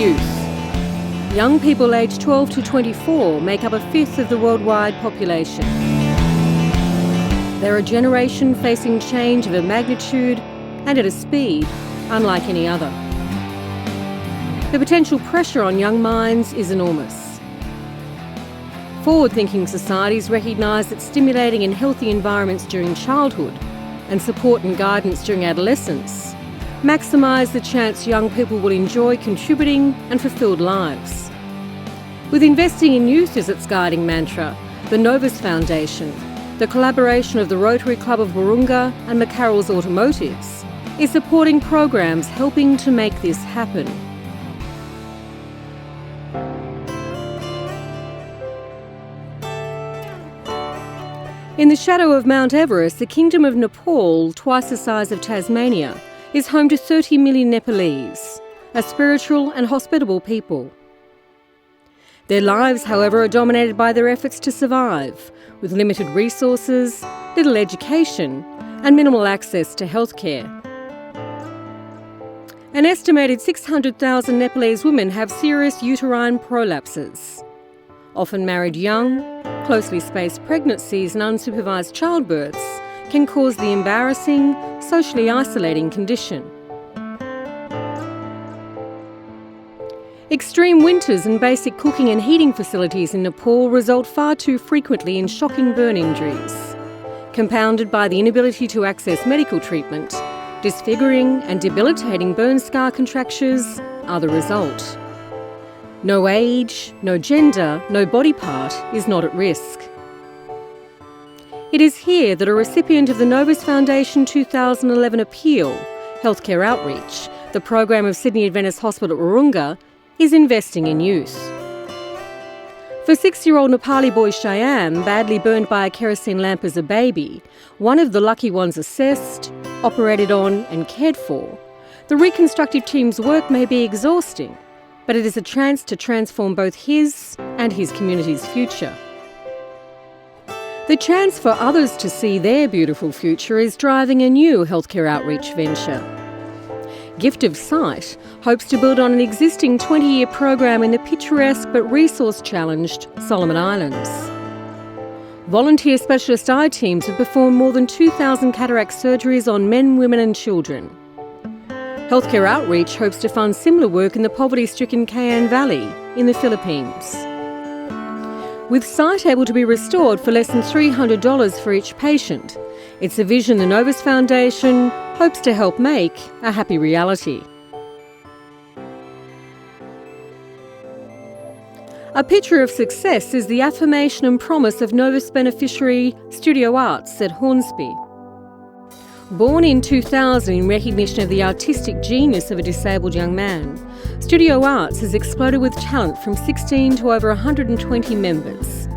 youth. Young people aged 12 to 24 make up a fifth of the worldwide population. They're a generation facing change of a magnitude and at a speed unlike any other. The potential pressure on young minds is enormous. Forward-thinking societies recognise that stimulating and healthy environments during childhood and support and guidance during adolescence maximise the chance young people will enjoy contributing and fulfilled lives. With investing in youth as its guiding mantra, the Novus Foundation, the collaboration of the Rotary Club of Wahroonga and McCarroll's Automotives, is supporting programs helping to make this happen. In the shadow of Mount Everest, the Kingdom of Nepal, twice the size of Tasmania, is home to 30 million Nepalese, a spiritual and hospitable people. Their lives, however, are dominated by their efforts to survive, with limited resources, little education, and minimal access to healthcare. An estimated 600,000 Nepalese women have serious uterine prolapses. Often married young, closely spaced pregnancies and unsupervised childbirths can cause the embarrassing, socially isolating condition. Extreme winters and basic cooking and heating facilities in Nepal result far too frequently in shocking burn injuries. Compounded by the inability to access medical treatment, disfiguring and debilitating burn scar contractures are the result. No age, no gender, no body part is not at risk. It is here that a recipient of the Novus Foundation 2011 Appeal, Healthcare Outreach, the program of Sydney Adventist Hospital at Wahroonga, is investing in youth. For 6-year-old Nepali boy Shyam, badly burned by a kerosene lamp as a baby, one of the lucky ones assessed, operated on and cared for, the reconstructive team's work may be exhausting, but it is a chance to transform both his and his community's future. The chance for others to see their beautiful future is driving a new healthcare outreach venture. Gift of Sight hopes to build on an existing 20-year program in the picturesque but resource-challenged Solomon Islands. Volunteer specialist eye teams have performed more than 2,000 cataract surgeries on men, women and children. Healthcare Outreach hopes to fund similar work in the poverty-stricken Cayenne Valley in the Philippines. With sight able to be restored for less than $300 for each patient, it's a vision the Novus Foundation hopes to help make a happy reality. A picture of success is the affirmation and promise of Novus beneficiary Studio Arts at Hornsby. Born in 2000 in recognition of the artistic genius of a disabled young man, Studio Arts has exploded with talent from 16 to over 120 members.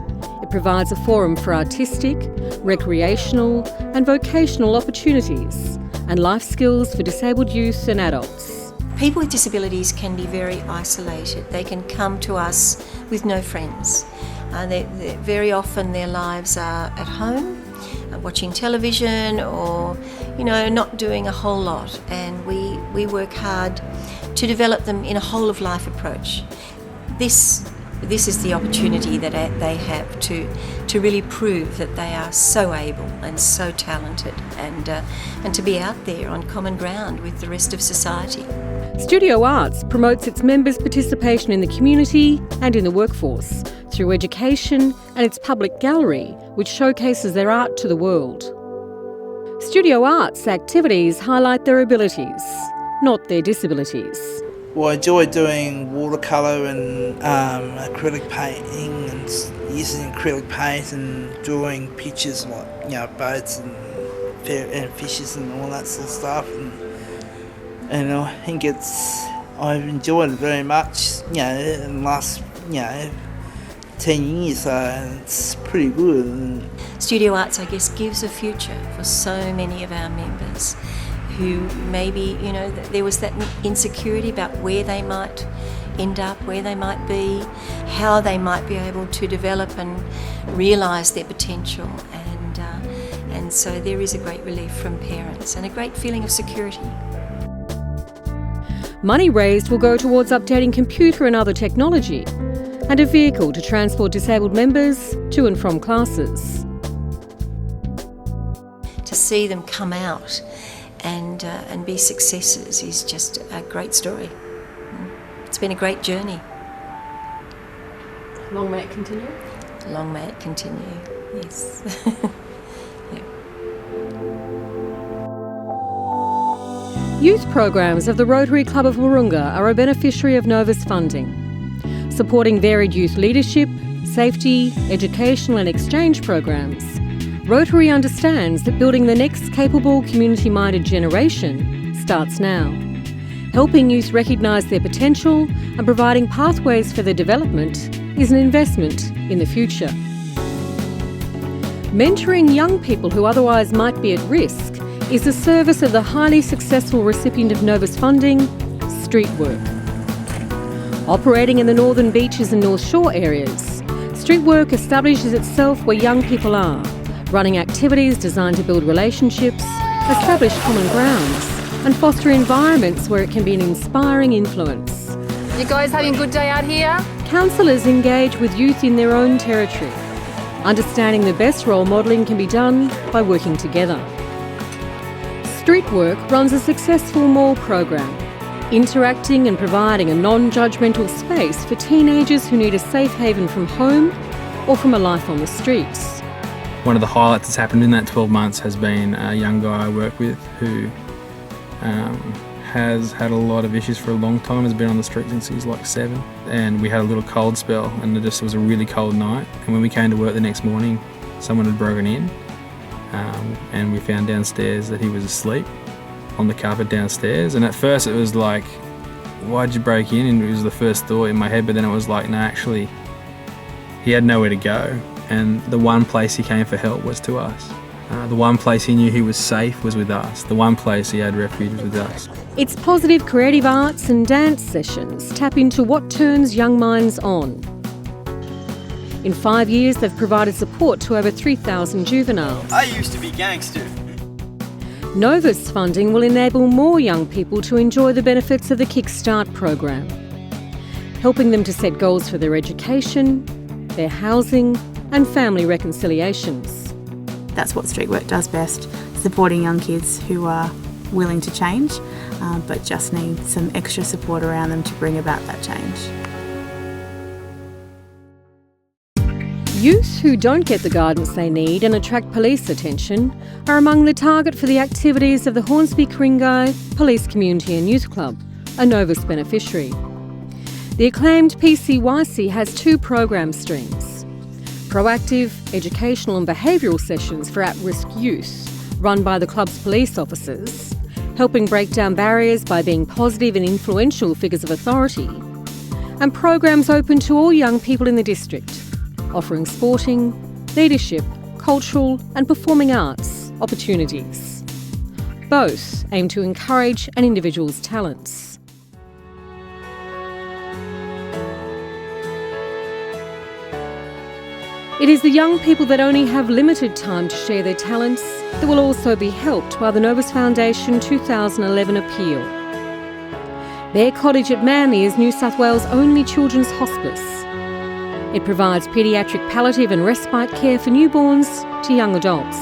It provides a forum for artistic, recreational and vocational opportunities and life skills for disabled youth and adults. People with disabilities can be very isolated. They can come to us with no friends. Very often their lives are at home, watching television or, not doing a whole lot. And we work hard to develop them in a whole-of-life approach. This is the opportunity that they have to really prove that they are so able and so talented and to be out there on common ground with the rest of society. Studio Arts promotes its members' participation in the community and in the workforce through education and its public gallery, which showcases their art to the world. Studio Arts activities highlight their abilities, not their disabilities. Well, I enjoy doing watercolour and acrylic painting and using acrylic paint and drawing pictures like boats and fishes and all that sort of stuff. And I think I've enjoyed it very much. In the last 10 years, so it's pretty good. Studio Arts, I guess, gives a future for so many of our members who maybe, there was that insecurity about where they might end up, where they might be, how they might be able to develop and realise their potential. And so there is a great relief from parents and a great feeling of security. Money raised will go towards updating computer and other technology, and a vehicle to transport disabled members to and from classes. To see them come out and be successes is just a great story. It's been a great journey. Long may it continue? Long may it continue, yes. Yeah. Youth programs of the Rotary Club of Wahroonga are a beneficiary of Novus funding, supporting varied youth leadership, safety, educational and exchange programs. Rotary understands that building the next capable, community-minded generation starts now. Helping youth recognise their potential and providing pathways for their development is an investment in the future. Mentoring young people who otherwise might be at risk is the service of the highly successful recipient of Novus funding, Streetwork. Operating in the Northern Beaches and North Shore areas, Streetwork establishes itself where young people are, running activities designed to build relationships, establish common grounds, and foster environments where it can be an inspiring influence. You guys having a good day out here? Counsellors engage with youth in their own territory, understanding the best role modelling can be done by working together. Streetwork runs a successful mall program, interacting and providing a non-judgmental space for teenagers who need a safe haven from home or from a life on the streets. One of the highlights that's happened in that 12 months has been a young guy I work with who has had a lot of issues for a long time, has been on the street since he was like 7, and we had a little cold spell and it was a really cold night, and when we came to work the next morning someone had broken in, and we found downstairs that he was asleep on the carpet downstairs, and at first it was like, why'd you break in? And it was the first thought in my head, but then it was like, no, actually he had nowhere to go, and the one place he came for help was to us. The one place he knew he was safe was with us. The one place he had refuge was with us. Its positive creative arts and dance sessions tap into what turns young minds on. In 5 years, they've provided support to over 3,000 juveniles. I used to be gangster. Novus funding will enable more young people to enjoy the benefits of the Kickstart program, helping them to set goals for their education, their housing and family reconciliations. That's what Streetwork does best, supporting young kids who are willing to change, but just need some extra support around them to bring about that change. Youth who don't get the guidance they need and attract police attention are among the target for the activities of the Hornsby-Ku-ring-gai Police Community and Youth Club, a Novus beneficiary. The acclaimed PCYC has 2 program streams: proactive, educational and behavioural sessions for at-risk youth, run by the club's police officers, helping break down barriers by being positive and influential figures of authority, and programs open to all young people in the district, offering sporting, leadership, cultural and performing arts opportunities. Both aim to encourage an individual's talents. It is the young people that only have limited time to share their talents that will also be helped by the Novus Foundation 2011 appeal. Their cottage at Manly is New South Wales' only children's hospice. It provides paediatric palliative and respite care for newborns to young adults.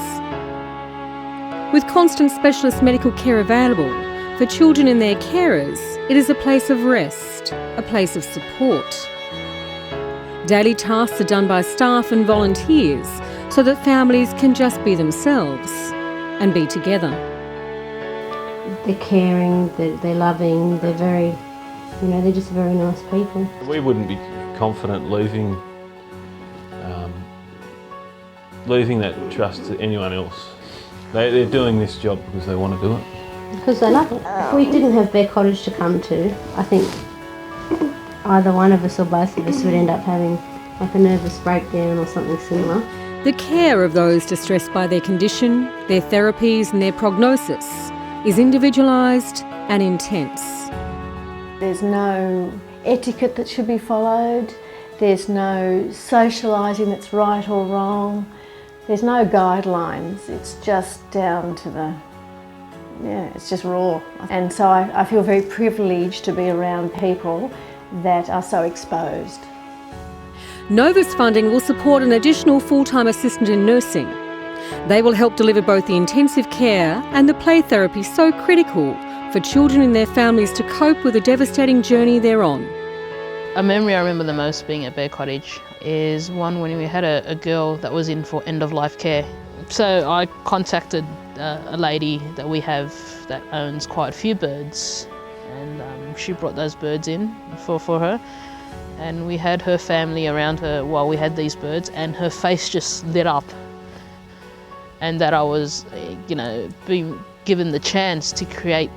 With constant specialist medical care available for children and their carers, it is a place of rest, a place of support. Daily tasks are done by staff and volunteers so that families can just be themselves and be together. They're caring, they're loving, they're very, they're just very nice people. We wouldn't be confident leaving that trust to anyone else. They're doing this job because they want to do it. Because they love it. If we didn't have their cottage to come to, I think either one of us or both of us would end up having like a nervous breakdown or something similar. The care of those distressed by their condition, their therapies and their prognosis is individualised and intense. There's no etiquette that should be followed. There's no socialising that's right or wrong. There's no guidelines. It's just down to it's just raw. And so I feel very privileged to be around people that are so exposed. Novus funding will support an additional full-time assistant in nursing. They will help deliver both the intensive care and the play therapy so critical for children and their families to cope with the devastating journey they're on. A memory I remember the most being at Bear Cottage is one when we had a girl that was in for end-of-life care. So I contacted a lady that we have that owns quite a few birds, and she brought those birds in for her. And we had her family around her while we had these birds, and her face just lit up. And that I was, being given the chance to create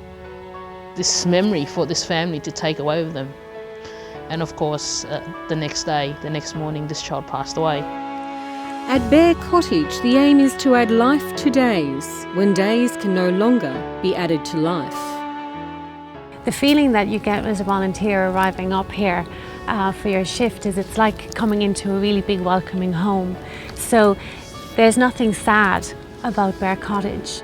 this memory for this family to take away with them. And of course, the next morning, this child passed away. At Bear Cottage, the aim is to add life to days when days can no longer be added to life. The feeling that you get as a volunteer arriving up here for your shift is it's like coming into a really big welcoming home. So there's nothing sad about Bear Cottage.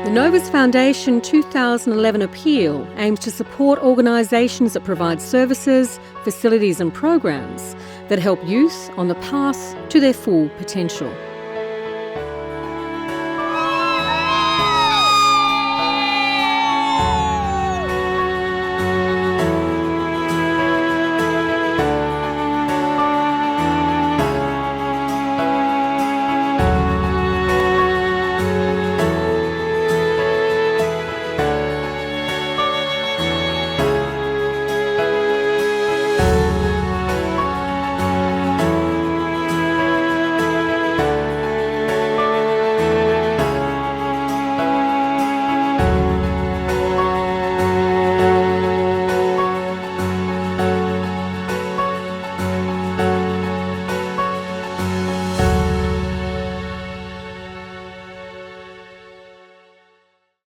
The Novus Foundation 2011 appeal aims to support organisations that provide services, facilities and programs that help youth on the path to their full potential.